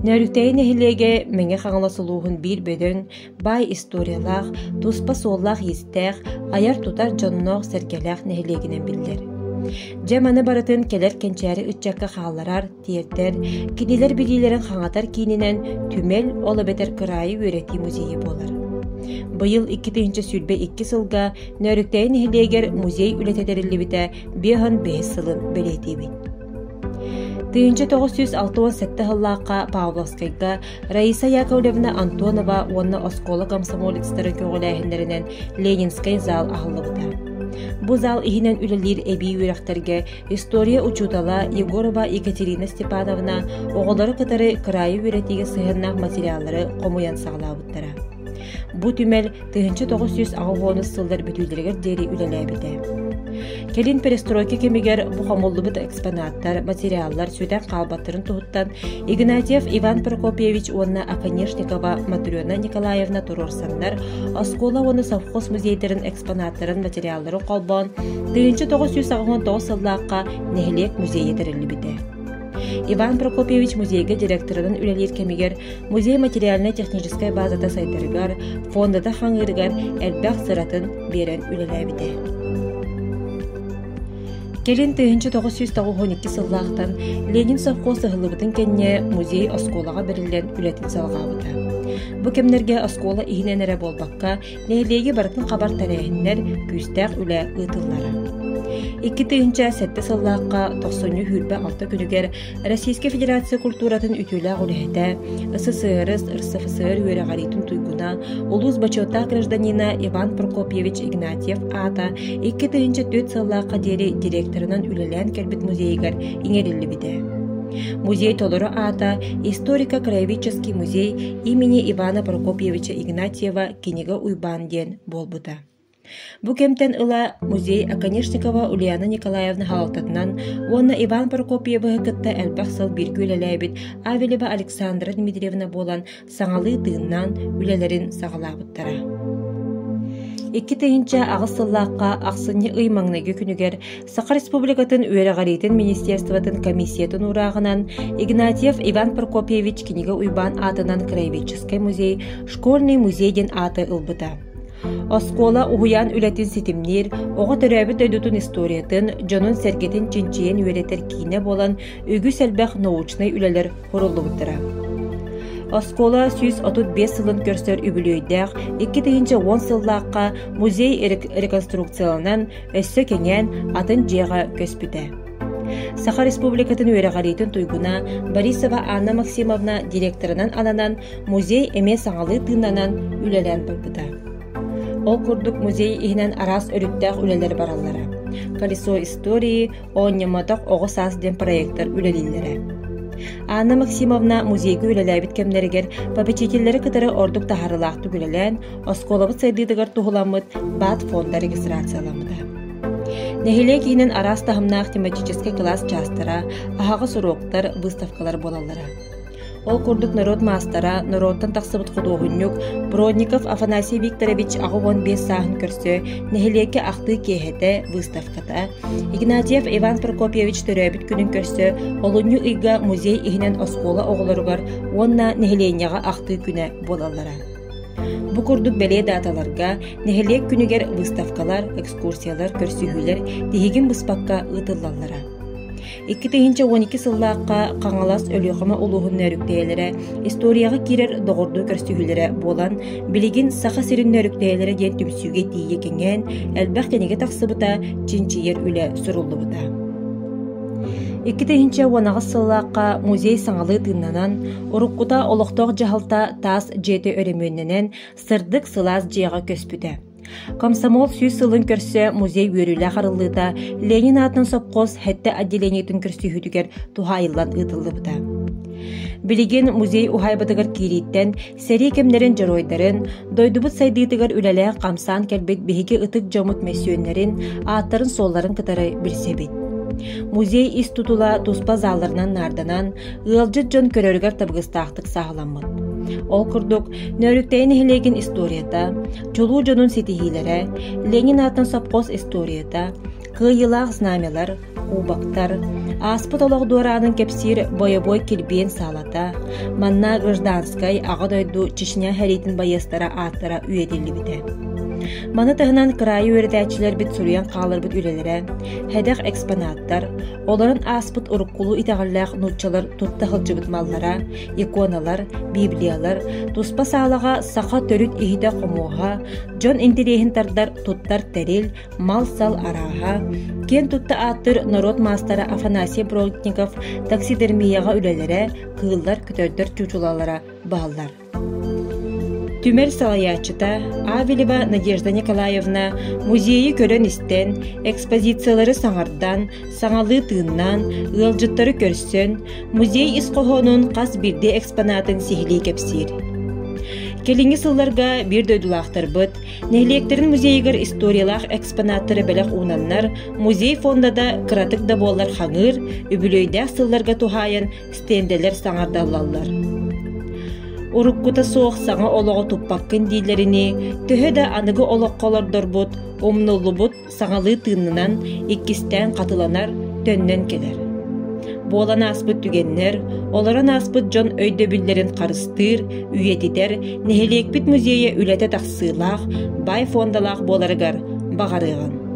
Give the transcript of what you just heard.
Nörükteyin ehilege menge xaŋalasılıuhun bir bödön, bay istorialaq, tuspа суоллаах истээх, ayar tutar дьонноох сэргэлээх нэһилиэгинэн биллэр. Жаманы барытын келер кенчääри ытчакка хаалларар, тиэртэр, кинилер билиилэрин хаŋатар киининэн түмэл олобетер кырайы үөрэти музейи болар. Быйыл 2-нче сүрбе 2 сылга Нörükteyin ehилиэгер музей үлэтэтериллибитэ биэһэн 5 сылын белетибит. 1967 хыллааққа Павловскайга Раиса Яковлевна Антонова уонна оскола комсомолецтары көҕүлээһиннэринэн Ленинскай зал аһыллыбыта. Бу зал иһинэн үлэлиир эбии үөрэхтерге история учутала Егорова Екатерина Степановна оҕолары кытары кырайы үөретиге сыһыннаах материаллары комуян саҕалаабыттара. Бу түмэл 1960 сылдар бүтүүлэригэр диэри үлэлээбитэ. Келин перестройка кемигер бу хамоллубут экспонаттар, материаллар сүтэн калбаттарын туһуттан Игнатьев Иван Прокопьевич уонна Аконешникова Матрёна Николаевна турорсаннар оскола уонна совхоз музейдерин экспонаттарын материалларын колбоон 1999 сыллаакка Нэһилиэк музейе териллибите. Иван Прокопьевич музейге директорунун үлэлиир кемигер музей материально-техническая базата сайдарыгар, фондата хаҥыырыгар элбэх сыратын биэрэн үлэлээбите. Келин 1992 сыллаахтан Ленин совхоз ыһыллыбытын кэннэ музей осколаға берилэн үлэтин салгаабыта. Бу кемнерге оскола иһинэн эрэ болбакка нэһилиэги барытын хабар тарэһиннэр күүстээх үлэ ыытыллара. 2007 сыллаакка 90 хүрбэ 6 күнүгер Российская Федерация культуратын ütүлээх үлэһэтэ СССР, РСФСР үөрэҕаритин туйгуна улус бачота гражданина Иван Прокопьевич Игнатьев ата 2004 сыллаакка диэри директорунан үлэлээн кэлбит музейгер иҥэриллибитэ. Музей толору ата историко-краеведческий музей имени Ивана Прокопьевича Игнатьева кинига уйбаан диэн болбута. Бу кемтен ыла музей Аконешникова Ульяна Николаевна халалтатынан уонна Иван Прокопьева кытта элбэх сыл бирги үлэлээбит Авелева Александра Дмитриевна болан саҥалыы тыыннаан үлэлэрин саҕалаабыттара. 2-нче агыс сыллаакка ахсынньы ыймаҥнайгы күнүгер Саха Республикатын үөрэҕаритин министерствотын комиссиятын ураагынан Игнатьев Иван Прокопьевич кинига уйбаан атынан краеведческий музей, школьный музей ден аты ылбыта. Оскола уһуян үлэтин ситимнир, оҕо төрөөбүт өйдутун историятын, дьонун сэргетин чинчиен үөретер киине болан үгү сэлбэх научный үлэлэр хоруллубуттара. Оскола 135 сылын көрсөр үбүлүйдэх 2010 сыллаакка музей реконструкцияланан өссө кеңен атын дьиэҕэ көспүтэ. Саха Республикатын үөрэҕаритин туйгуна Борисова Анна Максимовна директорунан ананан музей эмэ саҥалыы тыыннанан үлэлээн барбыта. Ол курдук музей иһинэн араас өрүттээх үлэлэр бараллара. Колесо истории, оонньаматах оҕо саас ден проекттар үлэлиллэрэ. Анна Максимовна музейге үлэлээбит кемнеригер попечительлери кытары ордук таһарылаахтык үлэлээн осколабыт сайдыытыгар туһуламмыт баат фонда регистрацияламыта. Нэһилиэк иһинэн араас таһымнаах тематический класс частара, аһаҕа суруоктар, выставкалар болаллара. Ол курдук народ маастара, народтан тахсыбыт худоогуннук Бродников Афанасий Викторович агуон 5 сааһын көрсө, нэһилиэкке ахтыы киэһэтэ выставката, Игнатьев Иван Прокопьевич төрөөбүт күнүн көрсө, олунню ыйга музей иһинэн оскола оҕолоругар уонна нэһилиэññэҕэ ахтыы күнэ болаллара. Бу курдук белээ даталарга нэһилиэк күнүгер выставкалар, экскурсиялар көрсүһүүлэр тиһигин быспакка ыытыллаллара. 2012 сыллаакка Каңалас өлүөхөмө улуһун нөрүктээлере, историяга кирер доҕордуу көрсүһүлэре болан билигин саха сирин нөрүктээлере диэн түмсүүгэ тиийэ кеңэн элбэх кэнеге тахсыбыта чинчиер үлэ суруллубута. 2010 сыллаакка музей саҥалыы тыыннанан уруккута олохтоох дьаһалта таас дьиэти өрөмүөннэнэн сырдык сылаас дьиэҕэ көспүтэ. Комсомол 100 сылын көрсө музей үөрүлэ харыллыыта Ленин атын сопхоз хэтте отделениятын көрсүһүтүгер тухайыллан ыытыллыбыта. Билигин музей ухайбатыгар кириттен сери кемнерин жоройдарын, дойдубут сайдыытыгар үлэлээх камсаан келбит биһиги ытык жомут мессүөннэрин, ааттарын солларын кытары билсебит. Музей ис тутула туспа залларынан нарданан ыалжыт дьон көрөрүгэр табыгыстаахтык саһаламмыт. Ол курдук Нörükteyin ehilegen историята, чулуу дьонун ситиһиилэре, Ленин атын сопхоз историята, кыйылаах знамялар, кубактар, аспыт олох дуараанын кепсир бойобой кирбиен салата, манна гражданскай аға дойду Чечня хәритин байыстара аттара үйедиллибите. Маны тыһынан кырайы үөрэтээчилер бит суруян хаалар бит үлелере, хэдэх экспонаттар, оларын аспыт уруккулу итагаллаах нутчалар тутта хылжыбыт маллара, иконалар, библиялар, туспа саалага саха төрүт ихите хомуға, жон интериехин тардар туттар терил, мал сал арааға, кен тутта аттыр народ мастара Афанасий Бродников таксидермияға үлелере, кыыллар күтөрдөр чучулалара бааллар. Түмер салаячыта Авелева Надежда Николаевна музейі көрөн истен, экспозициялары саңардан, саңалы тыыннан, ылжыттары көрсөн, музей исқоһонун қас бирде экспонатын сихили кепсир. Келинги сылларга бир дөйдулақтар бұд, нехлектерін музейгер историялақ экспонаттары бәлек унаннар, музей фондада кыратык да боллар хаңыр, үбілөйдәк сылларга тухайын стенделер саңардаллалар. Уруккута соох саңа олоҕо туппаккын диилерини, төһө да аныгы олоққолордорбут, омнуллубут саңалы тыыннынан иккистэн катыланар төннөн келер. Буолан аспыт түгеннер, оларан аспыт жон өйдөбүллерин карыстыр, үйетитер, нехелиекпит музейе үлете тахсыылаах, бай фондалаах боларыгар багарыган.